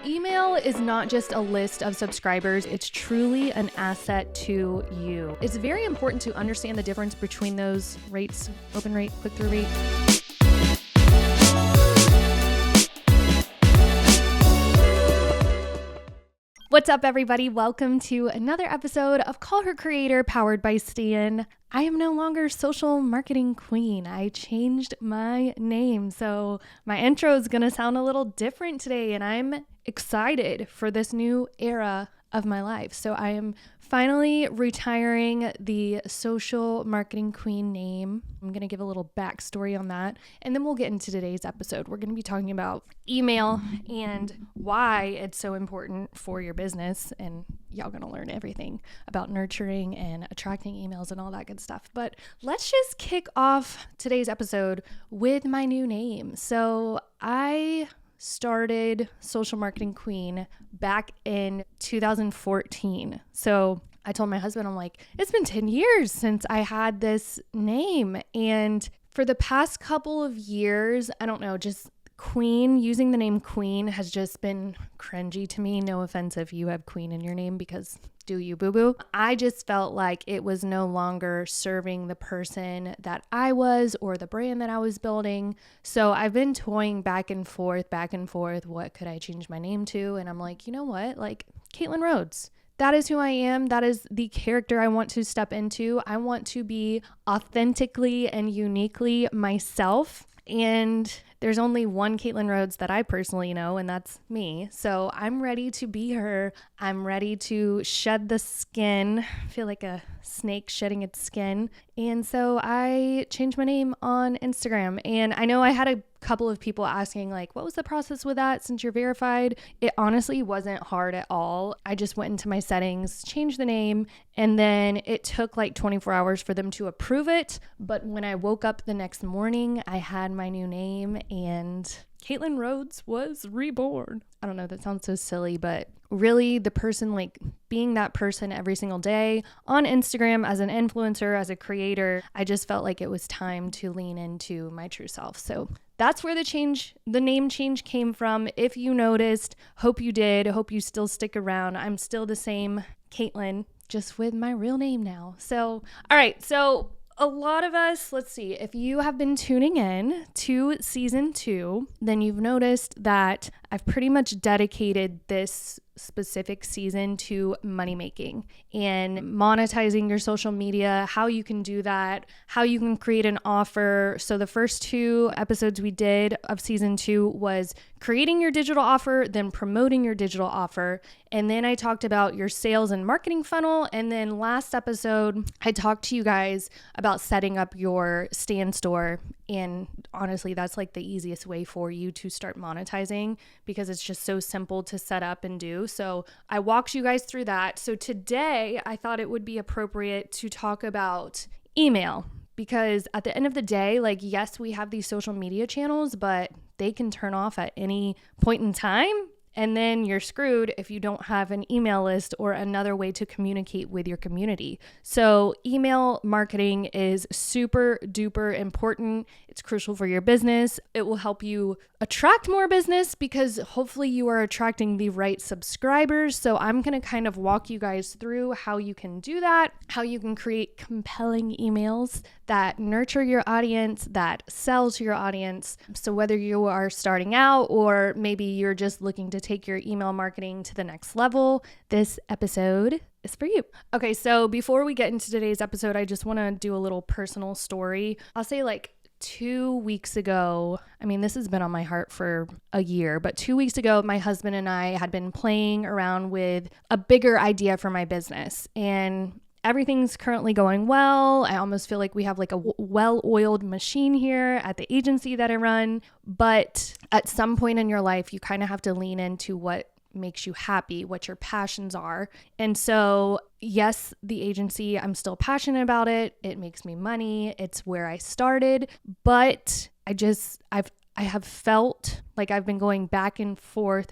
Email is not just a list of subscribers, it's truly an asset to you. It's very important to understand the difference between those rates, open rate, click-through rate. What's up, everybody? Welcome to another episode of Call Her Creator, powered by Stan. I am no longer social marketing queen. I changed my name, so my intro is going to sound a little different today, and I'm excited for this new era of my life. So I am finally retiring the social marketing queen name. I'm going to give a little backstory on that, and then we'll get into today's episode. We're going to be talking about email and why it's so important for your business, and y'all going to learn everything about nurturing and attracting emails and all that good stuff. But let's just kick off today's episode with my new name. So I started Social Marketing Queen back in 2014. So I told my husband, I'm like, it's been 10 years since I had this name. And for the past couple of years, I don't know, just Queen, using the name Queen has just been cringy to me. No offense if you have Queen in your name, because do you, boo-boo? I just felt like it was no longer serving the person that I was or the brand that I was building. So I've been toying back and forth. What could I change my name to? And I'm like, you know what? Like Caitlin Rhodes. That is who I am. That is the character I want to step into. I want to be authentically and uniquely myself. And there's only one Caitlin Rhodes that I personally know, and that's me. So I'm ready to be her. I'm ready to shed the skin. I feel like a snake shedding its skin. And so I changed my name on Instagram. And I know I had a couple of people asking, like, what was the process with that since you're verified? It honestly wasn't hard at all. I just went into my settings, changed the name, and then it took like 24 hours for them to approve it. But when I woke up the next morning, I had my new name, and Caitlin Rhodes was reborn. I don't know, that sounds so silly, but really the person, like being that person every single day on Instagram as an influencer, as a creator, I just felt like it was time to lean into my true self. So that's where the name change came from. If you noticed, hope you did. Hope you still stick around. I'm still the same Caitlin, just with my real name now. So, all right. So a lot of us, let's see, if you have been tuning in to season 2, then you've noticed that I've pretty much dedicated this specific season to money making and monetizing your social media, how you can do that, how you can create an offer. So the first 2 episodes we did of season 2 was creating your digital offer, then promoting your digital offer. And then I talked about your sales and marketing funnel. And then last episode, I talked to you guys about setting up your Stan store. And honestly, that's like the easiest way for you to start monetizing, because it's just so simple to set up and do. So I walked you guys through that. So today I thought it would be appropriate to talk about email, because at the end of the day, like, yes, we have these social media channels, but they can turn off at any point in time. And then you're screwed if you don't have an email list or another way to communicate with your community. So email marketing is super duper important. It's crucial for your business. It will help you attract more business, because hopefully you are attracting the right subscribers. So I'm going to kind of walk you guys through how you can do that, how you can create compelling emails that nurture your audience, that sell to your audience. So whether you are starting out or maybe you're just looking to take your email marketing to the next level, this episode is for you. Okay, so before we get into today's episode, I just want to do a little personal story. I'll say like 2 weeks ago, I mean, this has been on my heart for a year, but 2 weeks ago, my husband and I had been playing around with a bigger idea for my business, and everything's currently going well. I almost feel like we have like a well-oiled machine here at the agency that I run. But at some point in your life, you kind of have to lean into what makes you happy, what your passions are. And so, yes, the agency, I'm still passionate about it. It makes me money. It's where I started. But I have felt like I've been going back and forth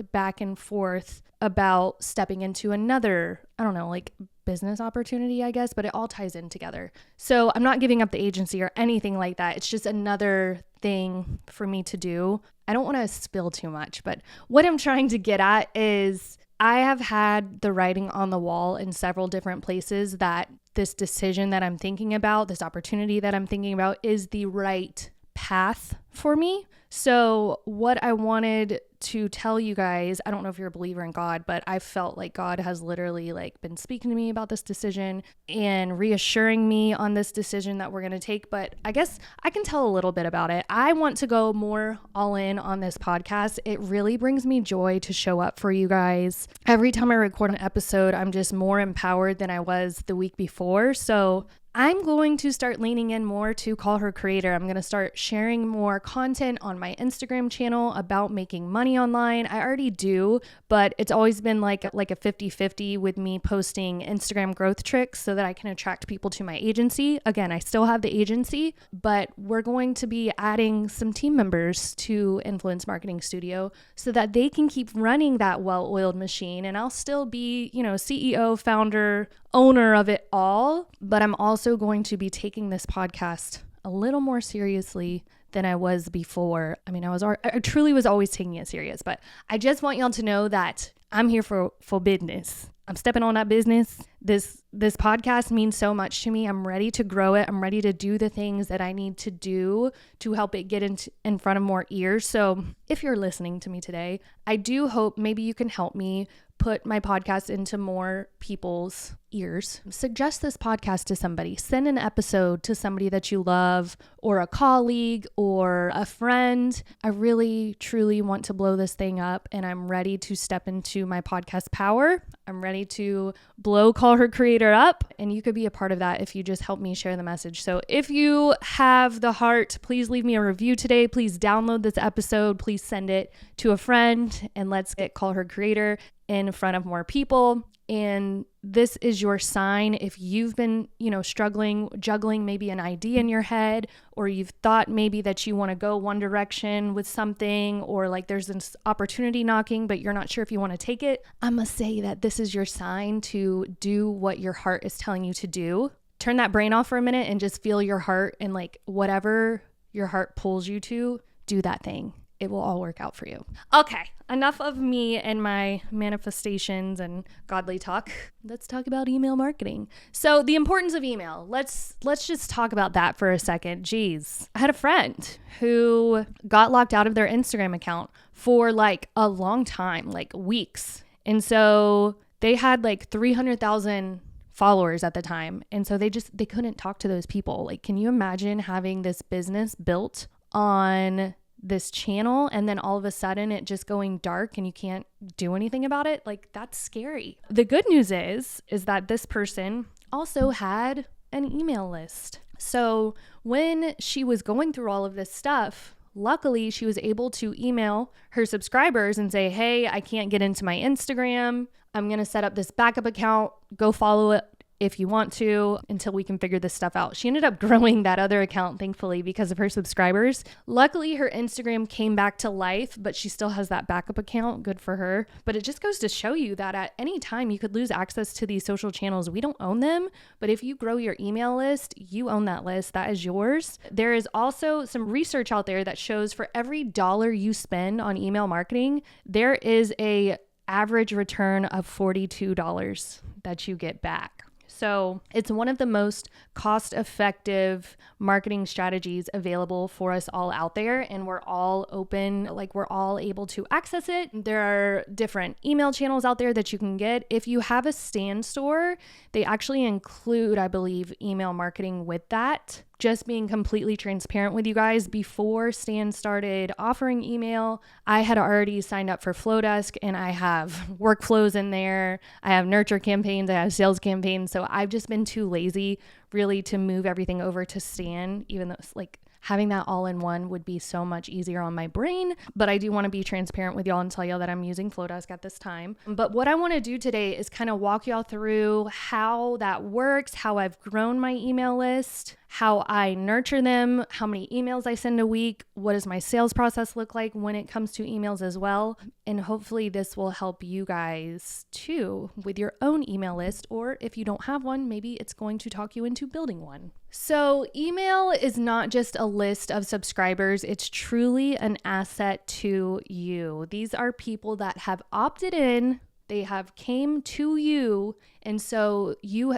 about stepping into another, I don't know, like business opportunity, I guess, but it all ties in together. So I'm not giving up the agency or anything like that. It's just another thing for me to do. I don't want to spill too much, but what I'm trying to get at is I have had the writing on the wall in several different places that this decision that I'm thinking about, this opportunity that I'm thinking about, is the right path for me. So what I wanted to tell you guys, I don't know if you're a believer in God, but I felt like God has literally been speaking to me about this decision and reassuring me on this decision that we're going to take. But I guess I can tell a little bit about it. I want to go more all in on this podcast. It really brings me joy to show up for you guys. Every time I record an episode, I'm just more empowered than I was the week before. So I'm going to start leaning in more to Call Her Creator. I'm going to start sharing more content on my Instagram channel about making money online. I already do, but it's always been like a 50-50 with me posting Instagram growth tricks so that I can attract people to my agency. Again, I still have the agency, but we're going to be adding some team members to Influence Marketing Studio so that they can keep running that well-oiled machine, and I'll still be, CEO, founder, owner of it all, but I'm also going to be taking this podcast a little more seriously than I was before. I mean, I truly was always taking it serious, but I just want y'all to know that I'm here for business. I'm stepping on that business. This podcast means so much to me. I'm ready to grow it. I'm ready to do the things that I need to do to help it get in front of more ears. So if you're listening to me today, I do hope maybe you can help me put my podcast into more people's ears. Suggest this podcast to somebody. Send an episode to somebody that you love, or a colleague, or a friend. I really, truly want to blow this thing up, and I'm ready to step into my podcast power. I'm ready to blow Call Her Creator up, and you could be a part of that if you just help me share the message. So if you have the heart, please leave me a review today. Please download this episode. Please send it to a friend, and let's get Call Her Creator in front of more people. And this is your sign. If you've been, struggling, juggling maybe an idea in your head, or you've thought maybe that you want to go one direction with something, or there's this opportunity knocking, but you're not sure if you want to take it, I'm going to say that this is your sign to do what your heart is telling you to do. Turn that brain off for a minute and just feel your heart, and whatever your heart pulls you to, do that thing. It will all work out for you. Okay, enough of me and my manifestations and godly talk. Let's talk about email marketing. So the importance of email. Let's just talk about that for a second. Geez, I had a friend who got locked out of their Instagram account for a long time, weeks. And so they had 300,000 followers at the time. And so they couldn't talk to those people. Can you imagine having this business built on this channel and then all of a sudden it just going dark and you can't do anything about it? That's scary. The good news is that this person also had an email list. So when she was going through all of this stuff, luckily she was able to email her subscribers and say, hey, I can't get into my Instagram. I'm going to set up this backup account. Go follow it if you want to, until we can figure this stuff out. She ended up growing that other account, thankfully, because of her subscribers. Luckily, her Instagram came back to life, but she still has that backup account. Good for her. But it just goes to show you that at any time you could lose access to these social channels. We don't own them, but if you grow your email list, you own that list. That is yours. There is also some research out there that shows for every $1 you spend on email marketing, there is a average return of $42 that you get back. So it's one of the most cost-effective marketing strategies available for us all out there, and we're all open, we're all able to access it. There are different email channels out there that you can get. If you have a Stan store, they actually include, I believe, email marketing with that. Just being completely transparent with you guys, before Stan started offering email, I had already signed up for Flowdesk, and I have workflows in there. I have nurture campaigns, I have sales campaigns. So I've just been too lazy really to move everything over to Stan, even though it's having that all in one would be so much easier on my brain. But I do want to be transparent with y'all and tell y'all that I'm using Flowdesk at this time. But what I want to do today is kind of walk y'all through how that works, how I've grown my email list, how I nurture them, how many emails I send a week, what does my sales process look like when it comes to emails as well. And hopefully this will help you guys too with your own email list, or if you don't have one, maybe it's going to talk you into building one. So email is not just a list of subscribers. It's truly an asset to you. These are people that have opted in. They have came to you. And so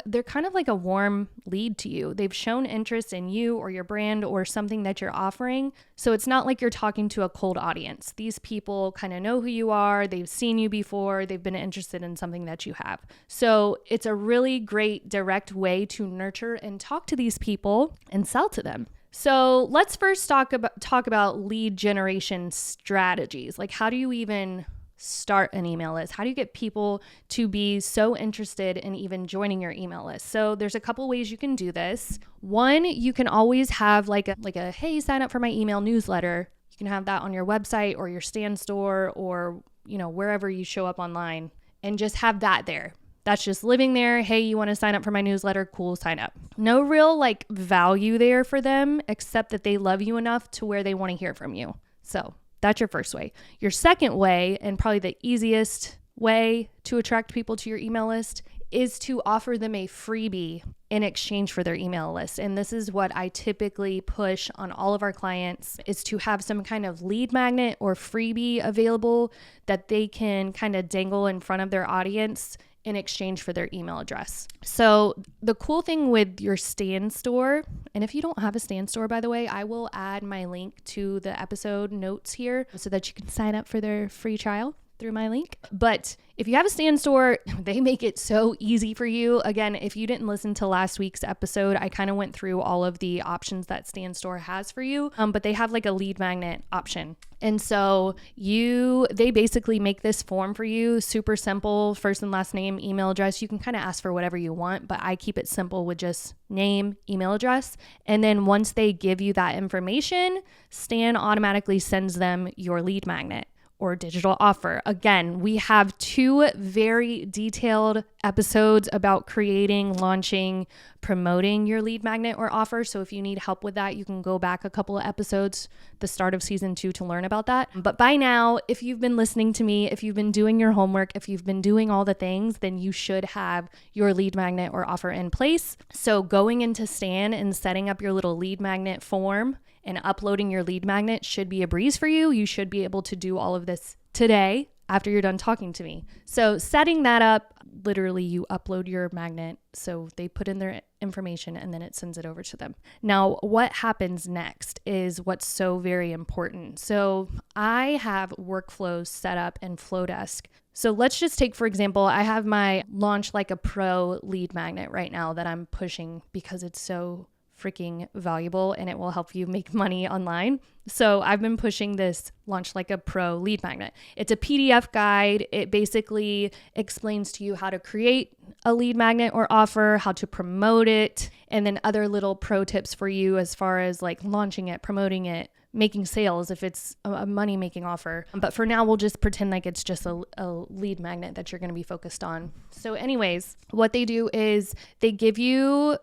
they're kind of like a warm lead to you. They've shown interest in you or your brand or something that you're offering. So it's not like you're talking to a cold audience. These people kind of know who you are. They've seen you before. They've been interested in something that you have. So it's a really great direct way to nurture and talk to these people and sell to them. So let's first talk about lead generation strategies. Like, how do you even start an email list? How do you get people to be so interested in even joining your email list? So there's a couple ways you can do this. One, you can always have like a hey, sign up for my email newsletter. You can have that on your website or your Stan store or, wherever you show up online, and just have that there. That's just living there. Hey, you want to sign up for my newsletter? Cool, sign up. No real value there for them, except that they love you enough to where they want to hear from you. So that's your first way. Your second way, and probably the easiest way to attract people to your email list, is to offer them a freebie in exchange for their email list. And this is what I typically push on all of our clients, is to have some kind of lead magnet or freebie available that they can kind of dangle in front of their audience in exchange for their email address. So the cool thing with your Stan store, and if you don't have a Stan store, by the way, I will add my link to the episode notes here so that you can sign up for their free trial through my link. But if you have a Stan store, they make it so easy for you. Again, if you didn't listen to last week's episode, I kind of went through all of the options that Stan store has for you, but they have like a lead magnet option. And so they basically make this form for you, super simple, first and last name, email address. You can kind of ask for whatever you want, but I keep it simple with just name, email address. And then once they give you that information, Stan automatically sends them your lead magnet or digital offer. Again, we have 2 very detailed episodes about creating, launching, promoting your lead magnet or offer. So if you need help with that, you can go back a couple of episodes, the start of season 2, to learn about that. But by now, if you've been listening to me, if you've been doing your homework, if you've been doing all the things, then you should have your lead magnet or offer in place. So going into Stan and setting up your little lead magnet form and uploading your lead magnet should be a breeze for you. You should be able to do all of this today after you're done talking to me. So setting that up, literally you upload your magnet. So they put in their information and then it sends it over to them. Now, what happens next is what's so very important. So I have workflows set up in Flowdesk. So let's just take, for example, I have my Launch Like a Pro lead magnet right now that I'm pushing because it's so freaking valuable and it will help you make money online. So I've been pushing this Launch Like a Pro lead magnet. It's a PDF guide. It basically explains to you how to create a lead magnet or offer, how to promote it, and then other little pro tips for you as far as launching it, promoting it, making sales if it's a money-making offer. But for now, we'll just pretend like it's just a lead magnet that you're going to be focused on. So anyways, what they do is they give you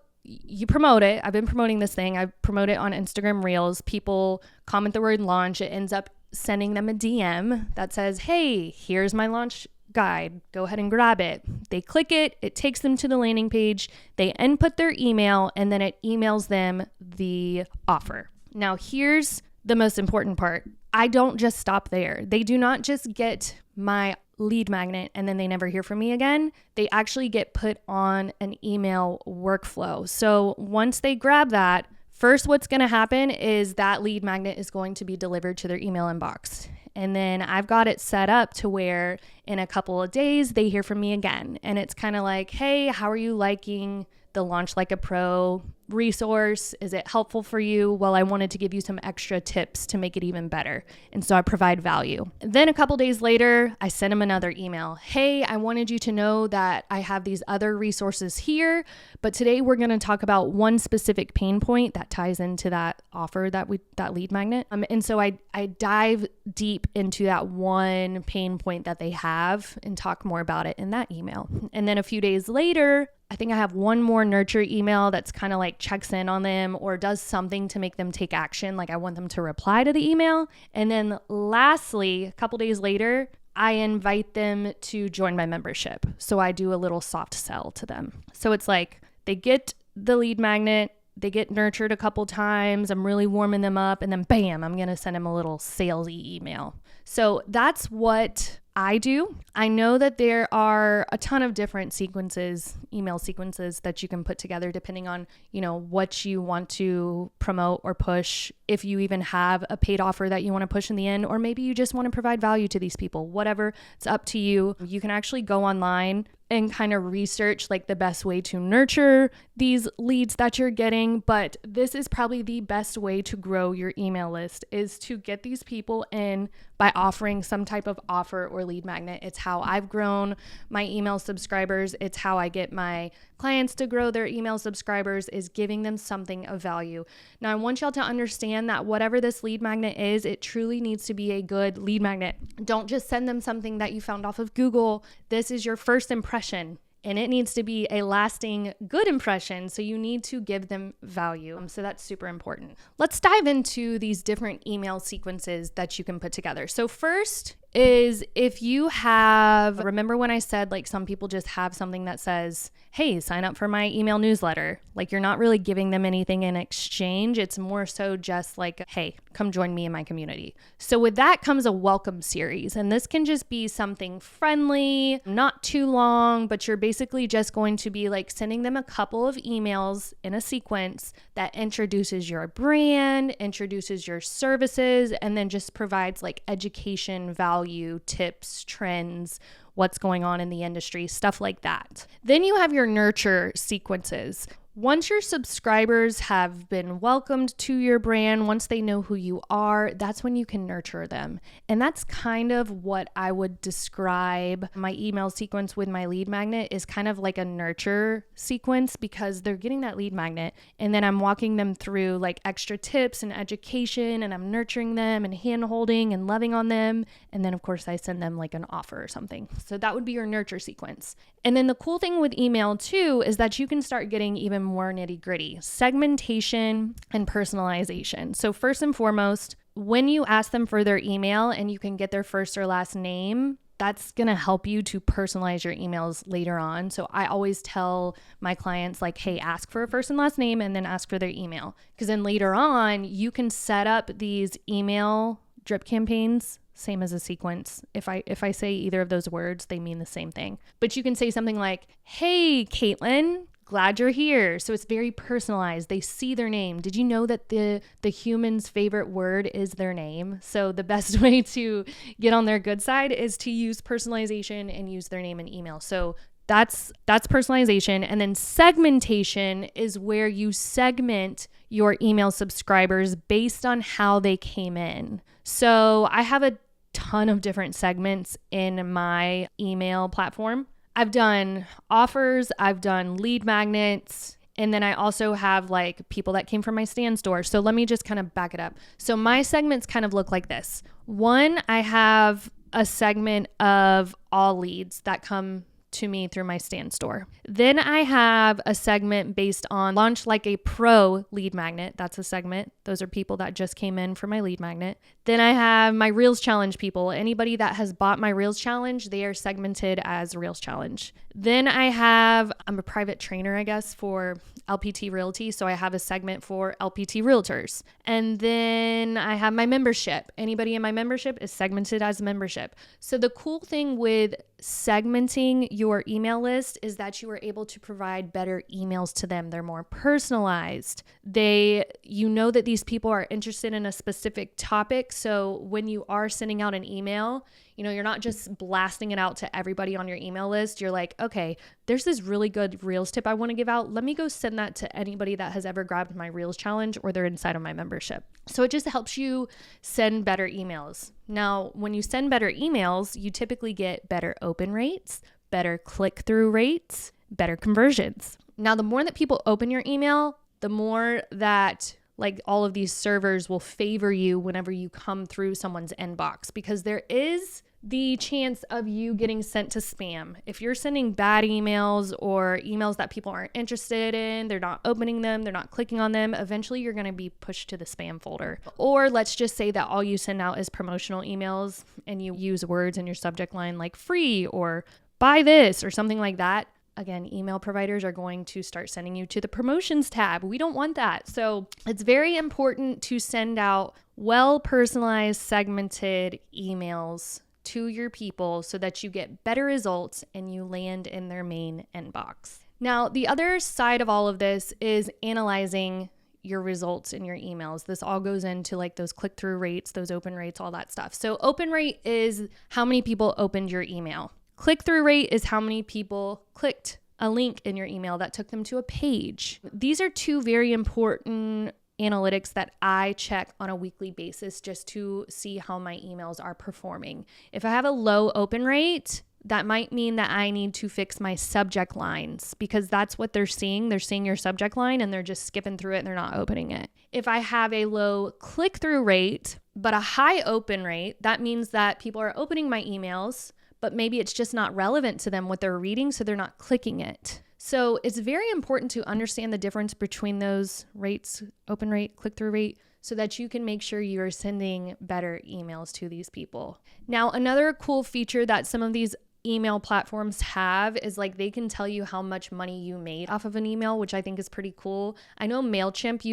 promote it. I've been promoting this thing. I promote it on Instagram Reels. People comment the word launch. It ends up sending them a DM that says, hey, here's my launch guide. Go ahead and grab it. They click it. It takes them to the landing page. They input their email and then it emails them the offer. Now, here's the most important part. I don't just stop there. They do not just get my lead magnet and then they never hear from me again. They actually get put on an email workflow. So once they grab that, first what's going to happen is that lead magnet is going to be delivered to their email inbox. And then I've got it set up to where in a couple of days they hear from me again. And it's kind of like, hey, how are you liking the Launch Like a Pro resource? Is it helpful for you? Well, I wanted to give you some extra tips to make it even better. And so I provide value. Then a couple days later, I send them another email. Hey, I wanted you to know that I have these other resources here, but today we're going to talk about one specific pain point that ties into that offer that lead magnet. And so I dive deep into that one pain point that they have and talk more about it in that email. And then a few days later, I think I have one more nurture email that's kind of checks in on them or does something to make them take action. I want them to reply to the email. And then lastly, a couple days later, I invite them to join my membership. So I do a little soft sell to them. So it's they get the lead magnet, they get nurtured a couple times, I'm really warming them up, and then bam, I'm going to send them a little salesy email. So that's what I do. I know that there are a ton of different sequences, email sequences that you can put together depending on, what you want to promote or push. If you even have a paid offer that you want to push in the end, or maybe you just want to provide value to these people, whatever, it's up to you. You can actually go online and kind of research like the best way to nurture these leads that you're getting. But this is probably the best way to grow your email list, is to get these people in by offering some type of offer or lead magnet. It's how I've grown my email subscribers. It's how I get my clients to grow their email subscribers, is giving them something of value. Now, I want y'all to understand that whatever this lead magnet is, it truly needs to be a good lead magnet. Don't just send them something that you found off of Google. This is your first impression, and it needs to be a lasting good impression. So you need to give them value. So that's super important. Let's dive into these different email sequences that you can put together. So first is, if you have, remember when I said like some people just have something that says, hey, sign up for my email newsletter. Like you're not really giving them anything in exchange. It's more so just like, hey, come join me in my community. So with that comes a welcome series. And this can just be something friendly, not too long, but you're basically just going to be like sending them a couple of emails in a sequence that introduces your brand, introduces your services, and then just provides like education, value, tips, trends, what's going on in the industry, stuff like that. Then you have your nurture sequences. Once your subscribers have been welcomed to your brand, once they know who you are, that's when you can nurture them. And that's kind of what I would describe my email sequence with my lead magnet, is kind of like a nurture sequence, because they're getting that lead magnet and then I'm walking them through like extra tips and education, and I'm nurturing them and hand holding and loving on them. And then of course I send them like an offer or something. So that would be your nurture sequence. And then the cool thing with email too is that you can start getting even more nitty gritty, segmentation and personalization. So first and foremost, when you ask them for their email and you can get their first or last name, that's going to help you to personalize your emails later on. So I always tell my clients like, hey, ask for a first and last name and then ask for their email. Because then later on, you can set up these email drip campaigns, same as a sequence. If I say either of those words, they mean the same thing. But you can say something like, hey, Caitlin, glad you're here. So it's very personalized. They see their name. Did you know that the human's favorite word is their name? So the best way to get on their good side is to use personalization and use their name and email. So that's personalization. And then segmentation is where you segment your email subscribers based on how they came in. So I have a ton of different segments in my email platform. I've done offers, I've done lead magnets, and then I also have like people that came from my Stan store. So let me just kind of back it up. So my segments kind of look like this. One, I have a segment of all leads that come to me through my Stan store. Then I have a segment based on launch like a pro lead magnet. That's a segment. Those are people that just came in for my lead magnet. Then I have my Reels Challenge people. Anybody that has bought my Reels Challenge, they are segmented as Reels Challenge. Then I'm a private trainer, I guess, for LPT Realty. So I have a segment for LPT Realtors. And then I have my membership. Anybody in my membership is segmented as membership. So the cool thing with segmenting your email list is that you are able to provide better emails to them. They're more personalized. You know that these people are interested in a specific topic. So when you are sending out an email, you're not just blasting it out to everybody on your email list. You're like, okay, there's this really good Reels tip I want to give out. Let me go send that to anybody that has ever grabbed my Reels Challenge or they're inside of my membership. So it just helps you send better emails. Now, when you send better emails, you typically get better open rates, better click-through rates, better conversions. Now, the more that people open your email, the more that like all of these servers will favor you whenever you come through someone's inbox, because there is the chance of you getting sent to spam. If you're sending bad emails or emails that people aren't interested in, they're not opening them, they're not clicking on them, eventually you're going to be pushed to the spam folder. Or let's just say that all you send out is promotional emails and you use words in your subject line like free or buy this or something like that. again, email providers are going to start sending you to the promotions tab. We don't want that. So it's very important to send out well-personalized, segmented emails to your people so that you get better results and you land in their main inbox. Now, the other side of all of this is analyzing your results in your emails. This all goes into like those click-through rates, those open rates, all that stuff. So open rate is how many people opened your email. Click-through rate is how many people clicked a link in your email that took them to a page. These are two very important analytics that I check on a weekly basis just to see how my emails are performing. If I have a low open rate, that might mean that I need to fix my subject lines because that's what they're seeing. They're seeing your subject line and they're just skipping through it and they're not opening it. If I have a low click-through rate, but a high open rate, that means that people are opening my emails, but maybe it's just not relevant to them what they're reading, so they're not clicking it. So it's very important to understand the difference between those rates, open rate, click-through rate, so that you can make sure you are sending better emails to these people. Now, another cool feature that some of these email platforms have is like they can tell you how much money you made off of an email, which I think is pretty cool. I know MailChimp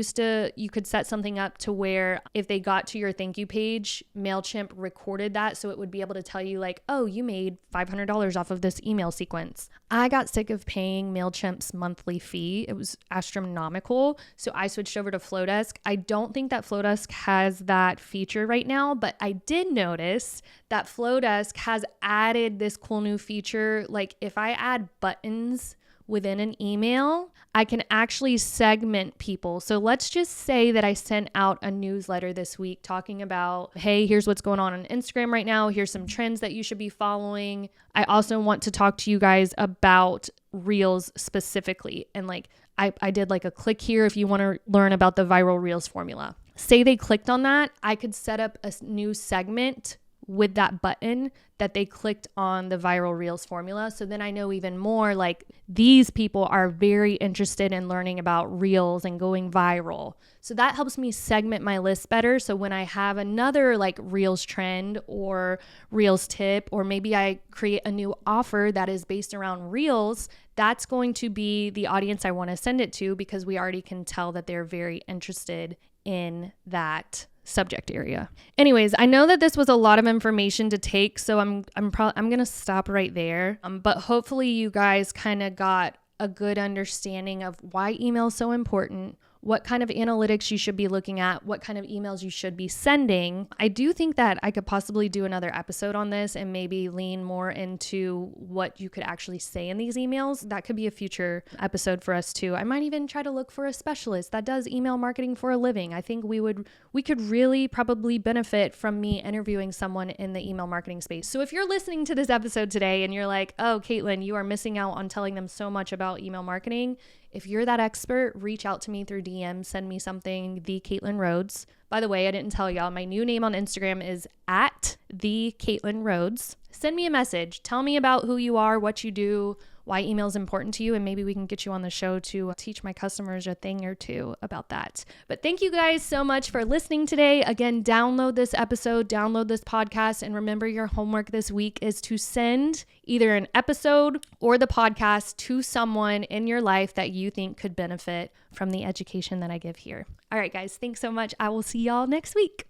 you could set something up to where if they got to your thank you page, MailChimp recorded that so it would be able to tell you like, oh, you made $500 off of this email sequence. I got sick of paying MailChimp's monthly fee. It was astronomical. So I switched over to Flowdesk. I don't think that Flowdesk has that feature right now, but I did notice that Flowdesk has added this cool new feature. Like if I add buttons within an email, I can actually segment people. So let's just say that I sent out a newsletter this week talking about, hey, here's what's going on Instagram right now. Here's some trends that you should be following. I also want to talk to you guys about Reels specifically. And like I did like a click here if you want to learn about the viral Reels formula. Say they clicked on that, I could set up a new segment with that button that they clicked on the viral Reels formula. So then I know even more like these people are very interested in learning about Reels and going viral. So that helps me segment my list better. So when I have another like Reels trend or Reels tip, or maybe I create a new offer that is based around Reels, that's going to be the audience I want to send it to because we already can tell that they're very interested in that subject area. Anyways, I know that this was a lot of information to take, so I'm going to stop right there. But hopefully you guys kind of got a good understanding of why email is so important, what kind of analytics you should be looking at, what kind of emails you should be sending. I do think that I could possibly do another episode on this and maybe lean more into what you could actually say in these emails. That could be a future episode for us too. I might even try to look for a specialist that does email marketing for a living. I think we could really probably benefit from me interviewing someone in the email marketing space. So if you're listening to this episode today and you're like, oh, Caitlin, you are missing out on telling them so much about email marketing. If you're that expert, reach out to me through DM, send me something, The Caitlin Rhodes. By the way, I didn't tell y'all, my new name on Instagram is @The Caitlin Rhodes. Send me a message. Tell me about who you are, what you do, why email is important to you, and maybe we can get you on the show to teach my customers a thing or two about that. But thank you guys so much for listening today. Again, download this episode, download this podcast, and remember your homework this week is to send either an episode or the podcast to someone in your life that you think could benefit from the education that I give here. All right, guys, thanks so much. I will see y'all next week.